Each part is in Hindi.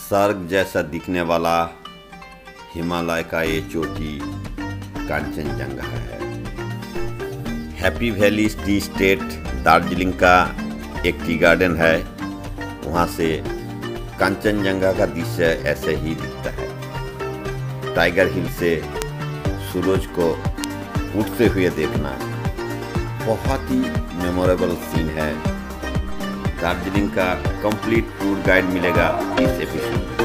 स्वर्ग जैसा दिखने वाला हिमालय का ये चोटी कांचनजंगा है। Happy valley T state Darjeeling का एक टी गार्डन है। वहाँ से कांचनजंगा का दृश्य ऐसे ही दिखता है। टाइगर हिल से सूरज को उठते हुए देखना बहुत ही मेमोरेबल सीन है। दार्जिलिंग का कंप्लीट टूर गाइड मिलेगा इस एपिसोड में।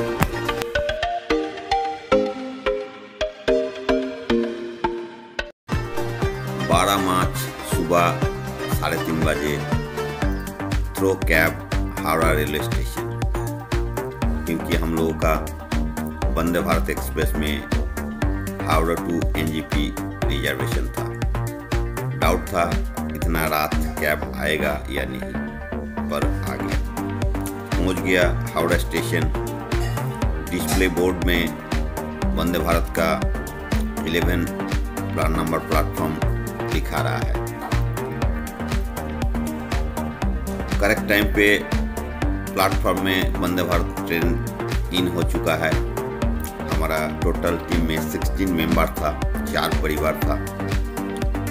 12 मार्च सुबह 3:30 बजे through cab Howrah railway station, क्योंकि हम लोगों का वंदे भारत एक्सप्रेस में हावड़ा टू एनजेपी रिजर्वेशन था। डाउट था इतना रात कैब आएगा या नहीं, पर आ गया। पहुंच गया हावड़ा स्टेशन। डिस्प्ले बोर्ड में वंदे भारत का 11 नंबर प्लेटफॉर्म दिखा रहा है। करेक्ट टाइम पे प्लेटफॉर्म में वंदे भारत ट्रेन इन हो चुका है। हमारा टोटल टीम में 16 मेंबर था, 4 परिवार था।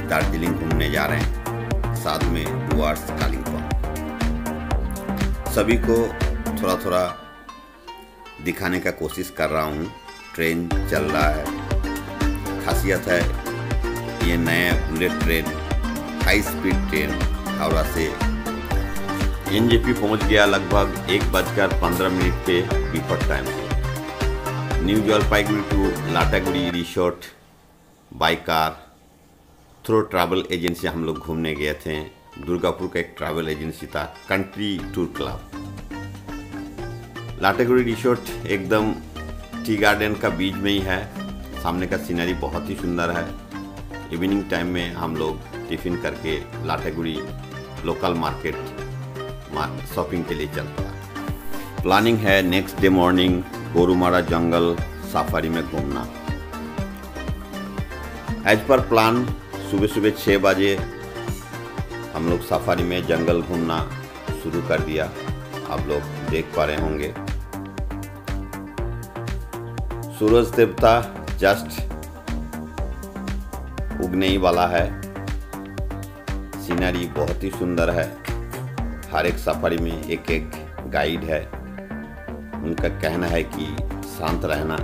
दार्जिलिंग घूमने जा रहे हैं, साथ में डुअर्स कालिंपोंग। सभी को थोड़ा थोड़ा दिखाने का कोशिश कर रहा हूँ। ट्रेन चल रहा है। खासियत है ये नया bullet train, high speed train Howrah से एनजेपी पहुँच गया लगभग 1:15 पे बिफोर टाइम से। New Jalpaiguri to Lataguri resort by car through travel agency हम लोग घूमने गए थे। दुर्गापुर का एक ट्रैवल एजेंसी था, country tour club. Lataguri resort एकदम टी गार्डन का बीच में ही है। सामने का सीनरी बहुत ही सुंदर है। इवनिंग टाइम में हम लोग टिफिन करके लाटागुड़ी लोकल मार्केट शॉपिंग के लिए चलता है। प्लानिंग है नेक्स्ट डे मॉर्निंग गोरुमारा जंगल सफारी में घूमना। एज पर प्लान सुबह 6 बजे हम लोग सफारी में जंगल घूमना शुरू कर दिया। आप लोग देख पा रहे होंगे सूरज देवता जस्ट उगने ही वाला है। सीनरी बहुत ही सुंदर है। हर एक सफारी में एक गाइड है। उनका कहना है कि शांत रहना,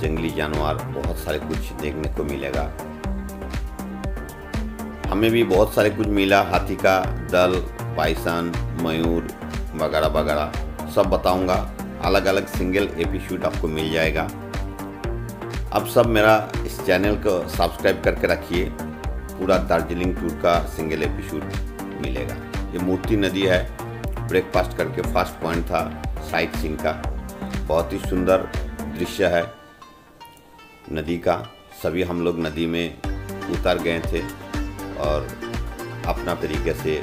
जंगली जानवर बहुत सारे कुछ देखने को मिलेगा। हमें भी बहुत सारे कुछ मिला। हाथी का दल, बाइसन, मयूर वगैरह वगैरह सब बताऊंगा। अलग अलग सिंगल एपिसोड आपको मिल जाएगा। अब सब मेरा इस चैनल को सब्सक्राइब करके रखिए। पूरा दार्जिलिंग टूर का सिंगल एपिसोड मिलेगा। ये मूर्ति नदी है। ब्रेकफास्ट करके फर्स्ट पॉइंट था साइट सीइंग का। बहुत ही सुंदर दृश्य है नदी का। सभी हम लोग नदी में उतर गए थे और अपना तरीके से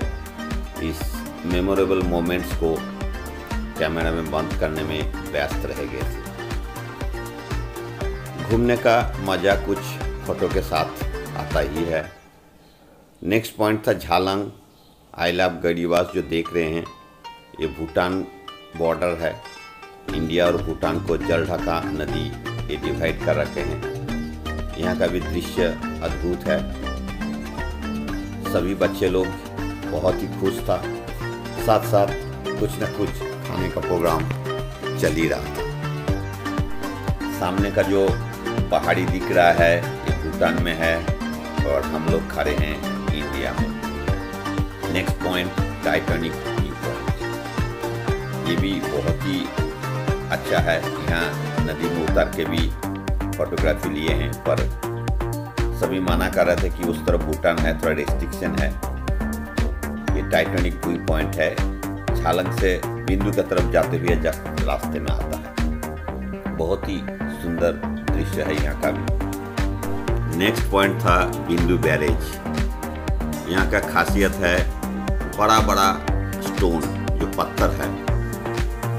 इस मेमोरेबल मोमेंट्स को कैमरा में बंद करने में व्यस्त रह गए थे। घूमने का मज़ा कुछ फोटो के साथ आता ही है। नेक्स्ट पॉइंट था झालंग। आई लव गढ़ीवास जो देख रहे हैं, ये भूटान बॉर्डर है। इंडिया और भूटान को जल ढका नदी ये डिवाइड कर रखे हैं। यहाँ का भी दृश्य अद्भुत है। सभी बच्चे लोग बहुत ही खुश था। साथ साथ कुछ न कुछ खाने का प्रोग्राम चल ही रहा था। सामने का जो पहाड़ी दिख रहा है ये भूटान में है और हम लोग खड़े हैं इंडिया में। Next point Titanic view point. ये भी बहुत ही अच्छा है। यहाँ नदी में उतर के भी फोटोग्राफी लिए हैं, पर सभी मना कर रहे थे कि उस तरफ भूटान है, थोड़ा रेस्ट्रिक्शन है। ये टाइटैनिक व्यू पॉइंट है। झालंग से बिंदु की तरफ जाते हुए रास्ते में आता है। बहुत ही सुंदर दृश्य है यहाँ का भी। नेक्स्ट पॉइंट था बिंदु बैरेज। यहाँ का खासियत है बड़ा बड़ा स्टोन जो पत्थर है,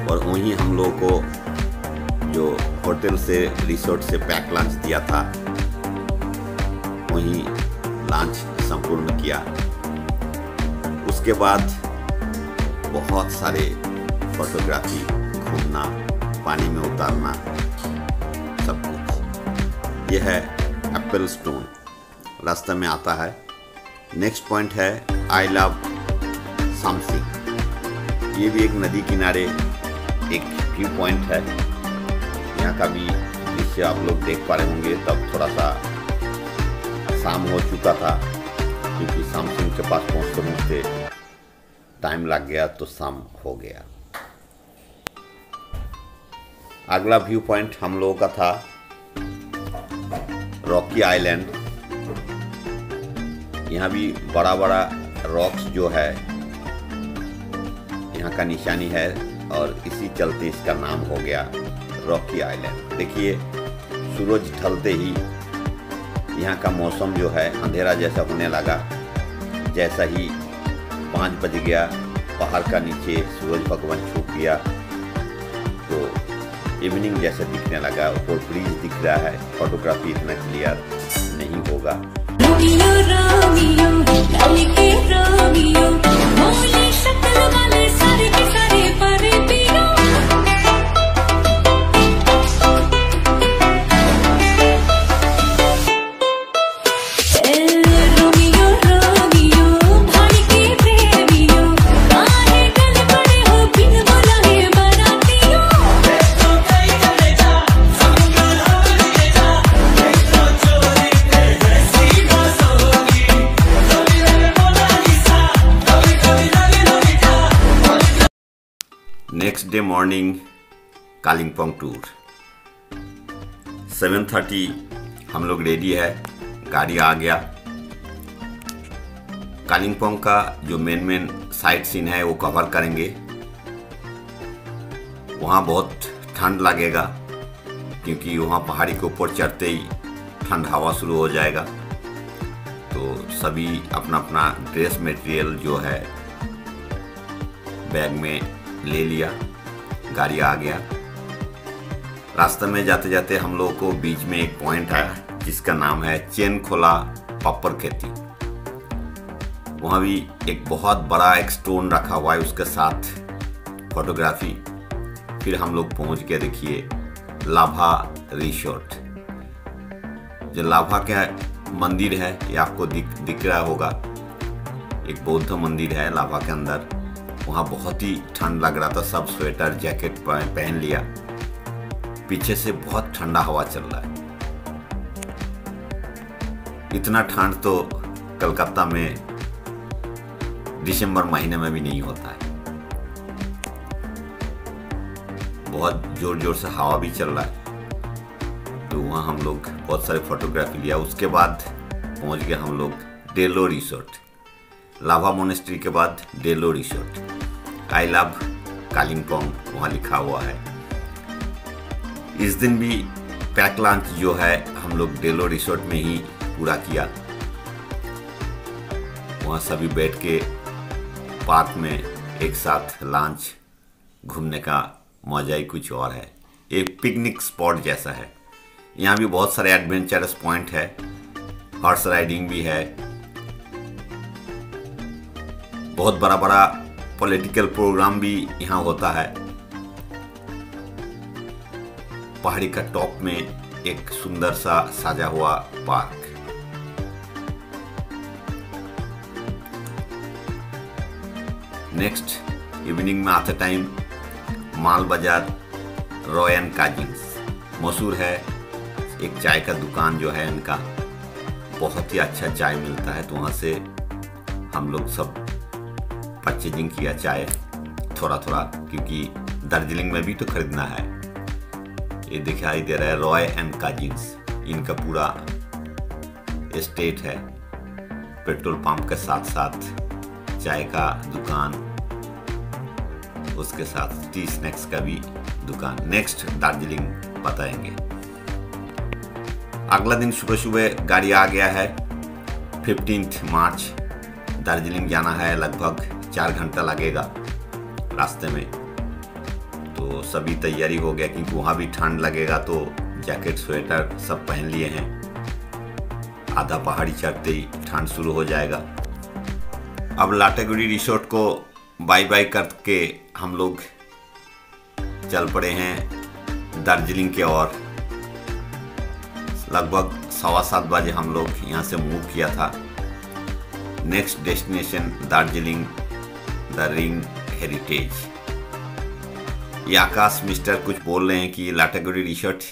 और वहीं हम लोगों को जो होटल से रिसोर्ट से पैक लंच दिया था वहीं लंच संपूर्ण किया। उसके बाद बहुत सारे फोटोग्राफी, घूमना, पानी में उतारना, सब कुछ। यह है एप्पल स्टोन, रास्ते में आता है। नेक्स्ट पॉइंट है आई लव सामसिंग। ये भी एक नदी किनारे एक व्यू पॉइंट है। यहाँ का भी दृश्य आप लोग देख पा रहे होंगे। तब थोड़ा सा शाम हो चुका था, क्योंकि सामसिंग के पास पहुँचते पहुँचते टाइम लग गया, तो शाम हो गया। अगला व्यू पॉइंट हम लोगों का था रॉकी आइलैंड। यहाँ भी बड़ा बड़ा रॉक्स जो है यहाँ का निशानी है, और इसी चलते इसका नाम हो गया रॉकी आइलैंड। देखिए, सूरज ढलते ही यहाँ का मौसम जो है अंधेरा जैसा होने लगा। जैसा ही 5 बज गया, पहाड़ का नीचे सूरज भगवान छुप गया, तो इवनिंग जैसा दिखने लगा। ऊपर ब्रिज दिख रहा है। फोटोग्राफी इतना क्लियर नहीं होगा। रोमियो रोमियो ललके रोमियो भोली शक्ल वाले सारे के सारे परे पियो। रोमियो रोमियो भाई के प्रेमियो, काहे गल पड़े हो बिन बुलाए बरातियों। Next day morning Kalimpong tour. 7:30 हम लोग रेडी है, गाड़ी आ गया। कालिम्पोंग का जो मेन साइट सीन है वो कवर करेंगे। वहाँ बहुत ठंड लगेगा, क्योंकि वहाँ पहाड़ी के ऊपर चढ़ते ही ठंड हवा शुरू हो जाएगा। तो सभी अपना अपना ड्रेस मटेरियल जो है बैग में ले लिया, गाड़ी आ गया। रास्ते में जाते जाते हम लोगों को बीच में एक पॉइंट आया जिसका नाम है चेन खोला पप्पर खेती। वहाँ भी एक बहुत बड़ा एक स्टोन रखा हुआ है, उसके साथ फोटोग्राफी। फिर हम लोग पहुँच के देखिए लाभा रिसोर्ट। जो लाभा का मंदिर है ये आपको दिख रहा होगा। एक बौद्ध मंदिर है लाभा के अंदर। वहाँ बहुत ही ठंड लग रहा था, सब स्वेटर जैकेट पहन लिया। पीछे से बहुत ठंडा हवा चल रहा है। इतना ठंड तो कलकत्ता में दिसंबर महीने में भी नहीं होता है। बहुत जोर जोर से हवा भी चल रहा है। तो वहाँ हम लोग बहुत सारे फोटोग्राफी लिया। उसके बाद पहुँच गए हम लोग डेलो रिसोर्ट। लाभा मोनेस्ट्री के बाद डेलो रिसोर्ट। आई लव कालिम्पोंग वहाँ लिखा हुआ है। इस दिन भी पैक लंच जो है हम लोग डेलो रिसोर्ट में ही पूरा किया। वहाँ सभी बैठ के पार्क में एक साथ लंच, घूमने का मजा ही कुछ और है। एक पिकनिक स्पॉट जैसा है। यहाँ भी बहुत सारे एडवेंचरस पॉइंट है, हॉर्स राइडिंग भी है। बहुत बड़ा बड़ा पॉलिटिकल प्रोग्राम भी यहाँ होता है। पहाड़ी का टॉप में एक सुंदर सा सजा हुआ पार्क। नेक्स्ट इवनिंग में आते टाइम माल बाजार रॉय एंड काजिंग्स मशहूर है। एक चाय का दुकान जो है इनका, बहुत ही अच्छा चाय मिलता है। तो वहाँ से हम लोग सब परचेजिंग किया चाय थोड़ा थोड़ा, क्योंकि दार्जिलिंग में भी तो खरीदना है। ये दिखाई दे रहा है रॉय एंड काजिंग्स। इनका पूरा एस्टेट है। पेट्रोल पंप के साथ साथ चाय का दुकान, उसके साथ टी स्नैक्स का भी दुकान। नेक्स्ट दार्जिलिंग बताएंगे। अगला दिन सुबह सुबह गाड़ी आ गया है। 15 मार्च दार्जिलिंग जाना है। लगभग 4 घंटा लगेगा रास्ते में। तो सभी तैयारी हो गया, क्योंकि वहाँ भी ठंड लगेगा। तो जैकेट स्वेटर सब पहन लिए हैं। आधा पहाड़ी चढ़ते ही ठंड शुरू हो जाएगा। अब लाटेगुड़ी रिसोर्ट को बाय बाय करके हम लोग चल पड़े हैं दार्जिलिंग के ओर। लगभग 7:15 बजे हम लोग यहाँ से मूव किया था। Next destination Darjeeling the ring heritage. ये आकाश मिस्टर कुछ बोल रहे हैं कि लाटेगुड़ी रिसोर्ट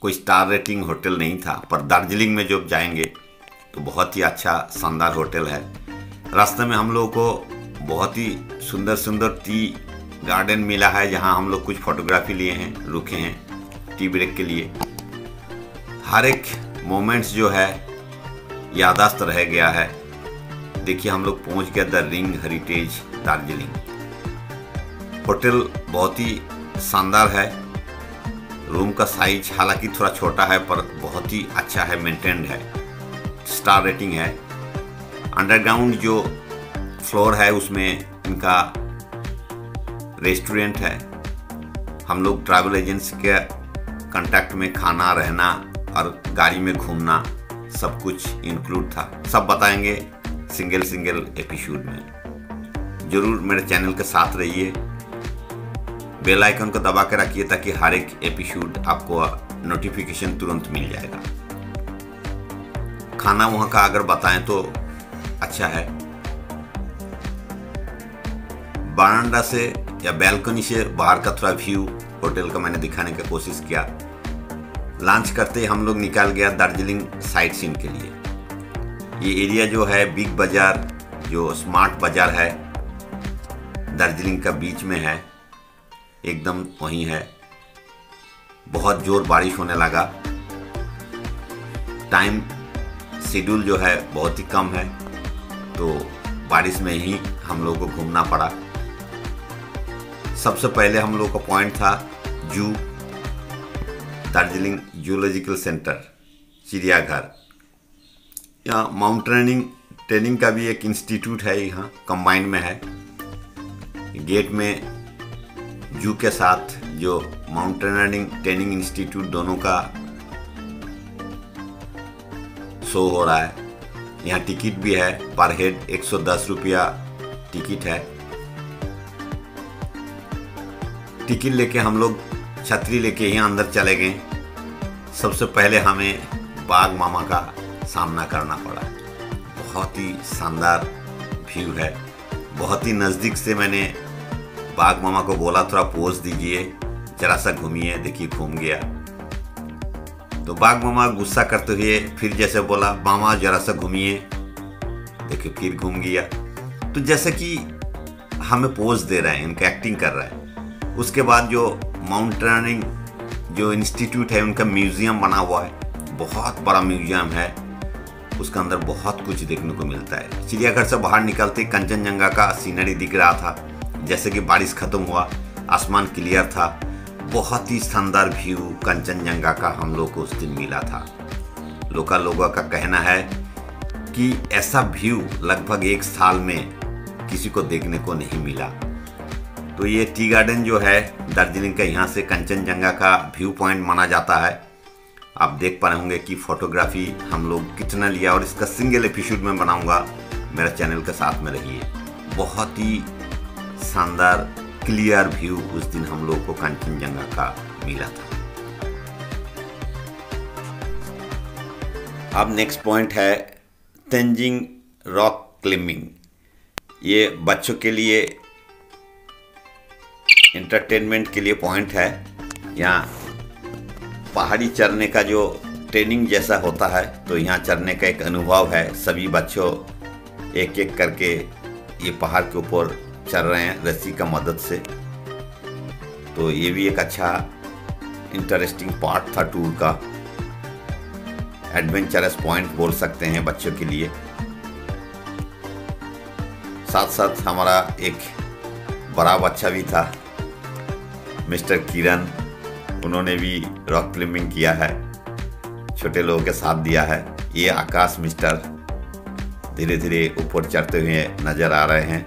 कोई स्टार रेटिंग होटल नहीं था, पर दार्जिलिंग में जब जाएंगे तो बहुत ही अच्छा शानदार होटल है। रास्ते में हम लोगों को बहुत ही सुंदर सुंदर टी गार्डन मिला है, जहां हम लोग कुछ फोटोग्राफी लिए हैं, रुके हैं टी ब्रेक के लिए। हर एक मोमेंट्स जो है याददाश्त रह गया है। देखिए हम लोग पहुंच गए the ring heritage Darjeeling. Hotel बहुत ही शानदार है। रूम का साइज हालांकि थोड़ा छोटा है, पर बहुत ही अच्छा है, मेंटेन्ड है, स्टार रेटिंग है। अंडरग्राउंड जो फ्लोर है उसमें इनका रेस्टोरेंट है। हम लोग ट्रैवल एजेंसी के कांटेक्ट में खाना, रहना और गाड़ी में घूमना सब कुछ इंक्लूड था। सब बताएंगे सिंगल एपिसोड में। जरूर मेरे चैनल के साथ रहिए, बेल आइकन को दबा के रखिए ताकि हर एक एपिसोड आपको नोटिफिकेशन तुरंत मिल जाएगा। खाना वहाँ का अगर बताएं तो अच्छा है। बरामदा से या बैल्कनी से बाहर का थोड़ा व्यू होटल का मैंने दिखाने की कोशिश किया। लंच करते ही हम लोग निकल गया दार्जिलिंग साइट सीइंग के लिए। ये एरिया जो है बिग बाजार, जो स्मार्ट बाजार है, दार्जिलिंग का बीच में है, एकदम वहीं है। बहुत जोर बारिश होने लगा। टाइम शेड्यूल जो है बहुत ही कम है, तो बारिश में ही हम लोग को घूमना पड़ा। सबसे पहले हम लोग का पॉइंट था जू, दार्जिलिंग जूलॉजिकल सेंटर, चिड़ियाघर। यहाँ माउंटेनियरिंग ट्रेनिंग का भी एक इंस्टीट्यूट है, यहाँ कंबाइंड में है। गेट में जू के साथ जो माउंटेनियरिंग ट्रेनिंग इंस्टीट्यूट दोनों का शो हो रहा है। यहाँ टिकट भी है, पर हेड 110 रुपया टिकट है। टिकट लेके हम लोग छतरी लेके यहाँ अंदर चले गए। सबसे पहले हमें बाघ मामा का सामना करना पड़ा। बहुत ही शानदार व्यू है। बहुत ही नज़दीक से मैंने बाघ मामा को बोला थोड़ा पोज दीजिए, जरा सा घूमिए। देखिए घूम गया। तो बाघ मामा गुस्सा करते हुए फिर जैसे बोला मामा जरा सा घूमिए, देखिए फिर घूम गया। तो जैसे कि हमें पोज दे रहे हैं, इनका एक्टिंग कर रहा है। उसके बाद जो माउंटेनियरिंग जो इंस्टीट्यूट है उनका म्यूजियम बना हुआ है, बहुत बड़ा म्यूजियम है। उसके अंदर बहुत कुछ देखने को मिलता है। चिड़ियाघर से बाहर निकलते कंचनजंगा का सीनरी दिख रहा था। जैसे कि बारिश खत्म हुआ, आसमान क्लियर था। बहुत ही शानदार व्यू कंचनजंगा का हम लोग को उस दिन मिला था। लोगों का कहना है कि ऐसा व्यू लगभग 1 साल में किसी को देखने को नहीं मिला। तो ये टी गार्डन जो है दार्जिलिंग का, यहाँ से कंचनजंगा का व्यू पॉइंट माना जाता है। आप देख पा रहे होंगे कि फोटोग्राफी हम लोग कितना लिया, और इसका सिंगल एपिसोड में बनाऊंगा। मेरा चैनल के साथ में रहिए। बहुत ही शानदार क्लियर व्यू उस दिन हम लोग को कंचनजंगा का मिला था। अब नेक्स्ट पॉइंट है तेंजिंग रॉक क्लाइंबिंग। ये बच्चों के लिए एंटरटेनमेंट के लिए पॉइंट है। यहाँ पहाड़ी चढ़ने का जो ट्रेनिंग जैसा होता है, तो यहाँ चढ़ने का एक अनुभव है। सभी बच्चों एक एक करके ये पहाड़ के ऊपर चढ़ रहे हैं रस्सी का मदद से। तो ये भी एक अच्छा इंटरेस्टिंग पार्ट था टूर का। एडवेंचरस पॉइंट बोल सकते हैं बच्चों के लिए। साथ साथ हमारा एक बड़ा बच्चा भी था, मिस्टर किरण। उन्होंने भी रॉक क्लाइंबिंग किया है, छोटे लोगों के साथ दिया है। ये आकाश मिस्टर धीरे धीरे ऊपर चढ़ते हुए नजर आ रहे हैं।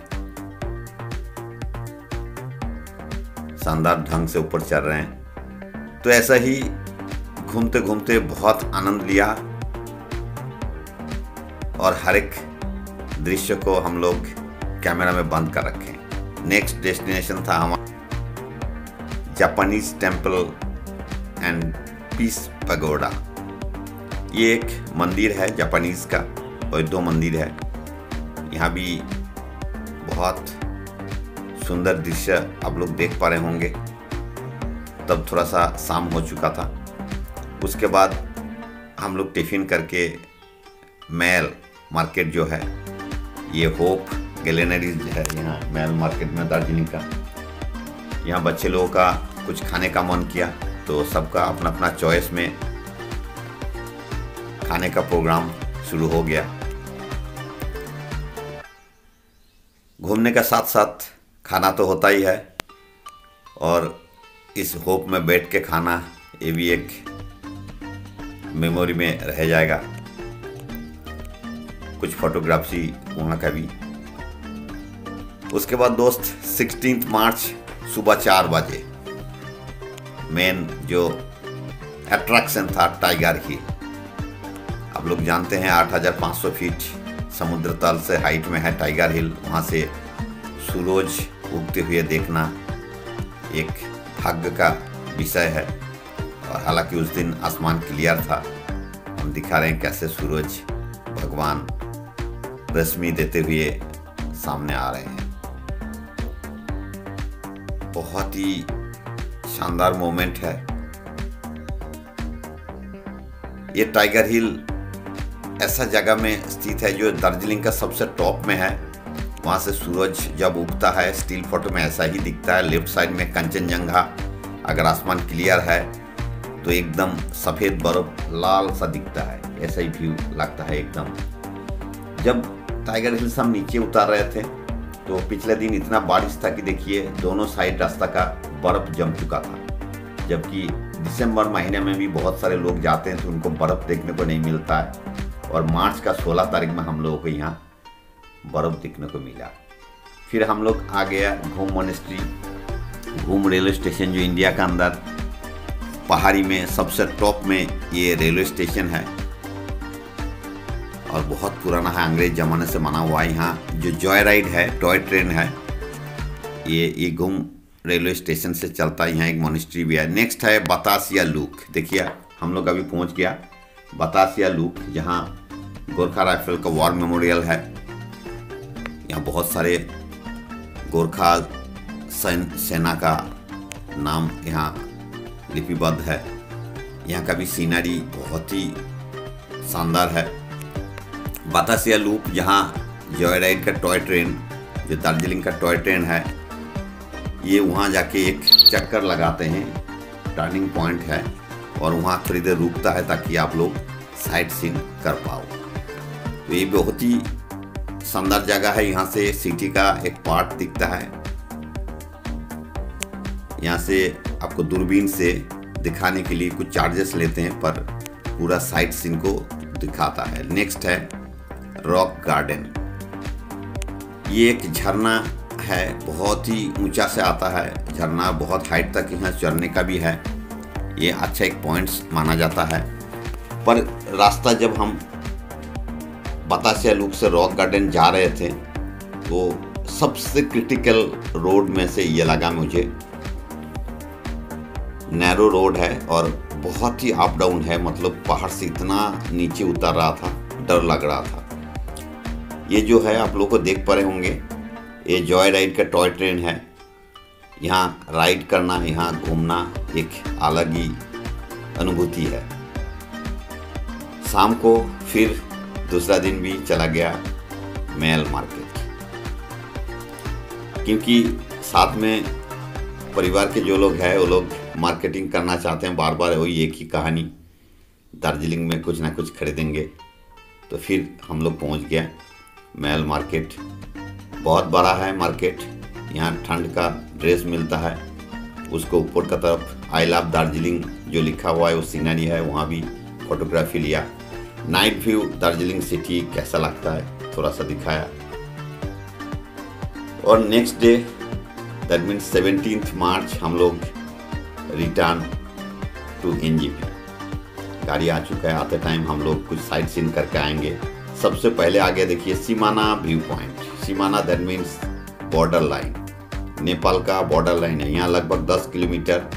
शानदार ढंग से ऊपर चढ़ रहे हैं। तो ऐसा ही घूमते घूमते बहुत आनंद लिया, और हर एक दृश्य को हम लोग कैमरा में बंद कर रखे। नेक्स्ट डेस्टिनेशन था हमारा Japanese temple and peace pagoda. ये एक मंदिर है जापानीज का, बौद्ध मंदिर है। यहाँ भी बहुत सुंदर दृश्य आप लोग देख पा रहे होंगे। तब थोड़ा सा शाम हो चुका था। उसके बाद हम लोग टिफ़िन करके मैल मार्केट जो है, ये होप गैलेनरीज है यहाँ मैल मार्केट में दार्जिलिंग का। यहाँ बच्चे लोगों का कुछ खाने का मन किया तो सबका अपना अपना चॉइस में खाने का प्रोग्राम शुरू हो गया। घूमने का साथ साथ खाना तो होता ही है, और इस होप में बैठ के खाना, ये भी एक मेमोरी में रह जाएगा। कुछ फोटोग्राफी वहाँ का भी। उसके बाद दोस्त 16 मार्च सुबह 4 बजे मेन जो अट्रैक्शन था टाइगर हिल। आप लोग जानते हैं 8,500 फीट समुद्र तल से हाइट में है टाइगर हिल। वहाँ से सूरज उगते हुए देखना एक भाग्य का विषय है। और हालांकि उस दिन आसमान क्लियर था। हम दिखा रहे हैं कैसे सूरज भगवान रश्मि देते हुए सामने आ रहे हैं। बहुत ही शानदार मोमेंट है। ये टाइगर हिल ऐसा जगह में स्थित है जो दार्जिलिंग का सबसे टॉप में है। वहाँ से सूरज जब उगता है, स्टिल फोटो में ऐसा ही दिखता है। लेफ्ट साइड में कंचनजंगा, अगर आसमान क्लियर है तो एकदम सफ़ेद बर्फ लाल सा दिखता है। ऐसा ही व्यू लगता है एकदम। जब टाइगर हिल से हम नीचे उतार रहे थे तो पिछले दिन इतना बारिश था कि देखिए दोनों साइड रास्ता का बर्फ़ जम चुका था। जबकि दिसंबर महीने में भी बहुत सारे लोग जाते हैं तो उनको बर्फ़ देखने को नहीं मिलता है। और मार्च का 16 तारीख में हम लोगों को यहाँ बर्फ़ देखने को मिला। फिर हम लोग आ गया घूम मोनेस्ट्री, घूम रेलवे स्टेशन जो इंडिया का अंदर पहाड़ी में सबसे टॉप में ये रेलवे स्टेशन है और बहुत पुराना है, अंग्रेज ज़माने से बना हुआ है। यहाँ जो जॉय राइड है, टॉय ट्रेन है, ये घूम रेलवे स्टेशन से चलता है। यहाँ एक मोनेस्ट्री भी है। नेक्स्ट है बतासिया लूप। देखिए हम लोग अभी पहुँच गया बतासिया लूप, जहाँ गोरखा राइफल का वॉर मेमोरियल है। यहाँ बहुत सारे गोरखा सेना का नाम यहाँ लिपिबद्ध है। यहाँ का भी सीनरी बहुत ही शानदार है। बतासिया लूप, जहाँ जॉय राइड का टॉय ट्रेन, जो दार्जिलिंग का टॉय ट्रेन है, ये वहाँ जाके एक चक्कर लगाते हैं। टर्निंग पॉइंट है और वहाँ थोड़ी देर रुकता है ताकि आप लोग साइट सीन कर पाओ। तो ये बहुत ही शानदार जगह है। यहाँ से सिटी का एक पार्ट दिखता है। यहाँ से आपको दूरबीन से दिखाने के लिए कुछ चार्जेस लेते हैं, पर पूरा साइट सीन को दिखाता है। नेक्स्ट है रॉक गार्डन। ये एक झरना है, बहुत ही ऊंचा से आता है झरना, बहुत हाइट तक यहाँ चढ़ने का भी है। ये अच्छा एक पॉइंट्स माना जाता है। पर रास्ता जब हम बतासिया लूप से रॉक गार्डन जा रहे थे तो सबसे क्रिटिकल रोड में से ये लगा मुझे। नैरो रोड है और बहुत ही अप डाउन है, मतलब पहाड़ से इतना नीचे उतर रहा था, डर लग रहा था। ये जो है आप लोग को देख पा रहे होंगे, ये जॉय राइड का टॉय ट्रेन है। यहाँ राइड करना, यहाँ घूमना एक अलग ही अनुभूति है। शाम को फिर दूसरा दिन भी चला गया मैल मार्केट, क्योंकि साथ में परिवार के जो लोग हैं वो लोग मार्केटिंग करना चाहते हैं। बार बार वही एक ही कहानी, दार्जिलिंग में कुछ ना कुछ खरीदेंगे। तो फिर हम लोग पहुंच गया मैल मार्केट। बहुत बड़ा है मार्केट। यहाँ ठंड का ड्रेस मिलता है। उसको ऊपर का तरफ आई लव दार्जिलिंग जो लिखा हुआ है वो सीनरी है, वहाँ भी फोटोग्राफी लिया। नाइट व्यू दार्जिलिंग सिटी कैसा लगता है थोड़ा सा दिखाया। और नेक्स्ट डे दैट मीन्स 17 मार्च हम लोग रिटर्न टू एनजीपी। गाड़ी आ चुका है। आते टाइम हम लोग कुछ साइट सीन करके आएंगे। सबसे पहले आगे देखिए सीमाना व्यू पॉइंट। सीमाना that means border line. Nepal का बॉर्डर लाइन है। यहाँ लगभग 10 किलोमीटर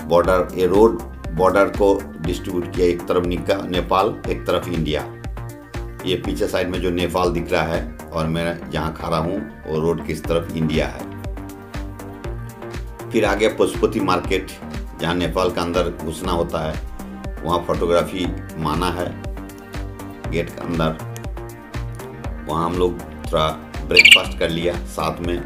बॉर्डर, ये रोड बॉर्डर को डिस्ट्रीब्यूट किया, एक तरफ नेपाल, एक तरफ इंडिया। ये पीछे साइड में जो नेपाल दिख रहा है और मैं जहाँ खड़ा हूँ वो रोड की इस तरफ इंडिया है। फिर आगे पशुपति मार्केट, जहाँ नेपाल का अंदर घुसना होता है, वहाँ फोटोग्राफी माना है गेट के अंदर। वहाँ हम लोग थोड़ा ब्रेकफास्ट कर लिया साथ में।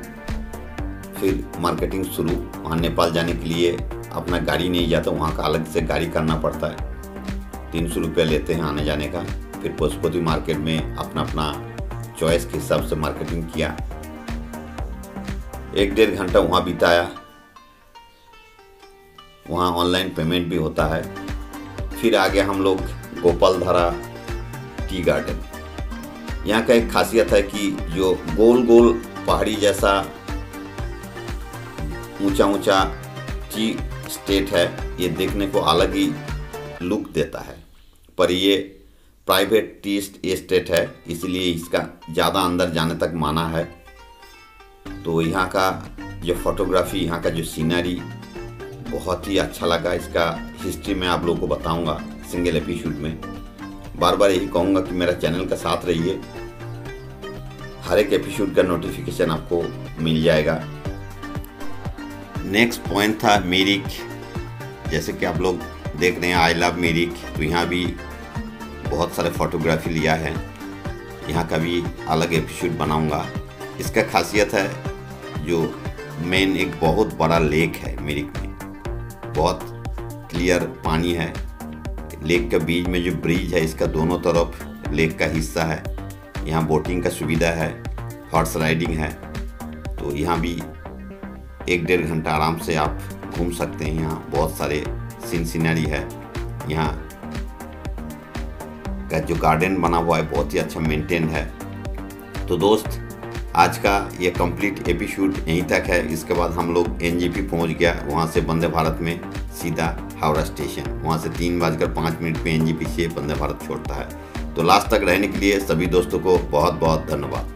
फिर मार्केटिंग शुरू। वहाँ नेपाल जाने के लिए अपना गाड़ी नहीं जाता, वहाँ का अलग से गाड़ी करना पड़ता है। 300 रुपये लेते हैं आने जाने का। फिर पशुपति मार्केट में अपना अपना चॉइस के हिसाब से मार्केटिंग किया। 1-1.5 घंटा वहाँ बिताया। वहाँ ऑनलाइन पेमेंट भी होता है। फिर आगे हम लोग गोपालधारा टी गार्डन। यहाँ का एक खासियत है कि जो गोल गोल पहाड़ी जैसा ऊंचा ऊंचा टी स्टेट है, ये देखने को अलग ही लुक देता है। पर ये प्राइवेट टी एस्टेट है, इसलिए इसका ज़्यादा अंदर जाने तक माना है। तो यहाँ का जो फोटोग्राफी, यहाँ का जो सीनरी बहुत ही अच्छा लगा। इसका हिस्ट्री मैं आप लोगों को बताऊंगा सिंगल एपिसोड में। बार बार यही कहूँगा कि मेरा चैनल का साथ रहिए, हर एक एपिसोड का नोटिफिकेशन आपको मिल जाएगा। नेक्स्ट पॉइंट था मिरिक। जैसे कि आप लोग देख रहे हैं आई लव मिरिक, तो यहाँ भी बहुत सारे फोटोग्राफी लिया है। यहाँ का भी अलग एपिसोड बनाऊंगा। इसका खासियत है जो मेन एक बहुत बड़ा लेक है मिरिक में, बहुत क्लियर पानी है। लेक के बीच में जो ब्रिज है, इसका दोनों तरफ लेक का हिस्सा है। यहाँ बोटिंग का सुविधा है, हॉर्स राइडिंग है। तो यहाँ भी 1-1.5 घंटा आराम से आप घूम सकते हैं। यहाँ बहुत सारे सीनरी है। यहाँ का जो गार्डन बना हुआ है बहुत ही अच्छा मेंटेन है। तो दोस्त, आज का ये कंप्लीट एपिसोड यहीं तक है। इसके बाद हम लोग एनजेपी पहुँच गया, वहाँ से वंदे भारत में सीधा हावड़ा स्टेशन। वहाँ से 3:05 पे एनजेपी से वंदे भारत छोड़ता है। तो लास्ट तक रहने के लिए सभी दोस्तों को बहुत बहुत धन्यवाद।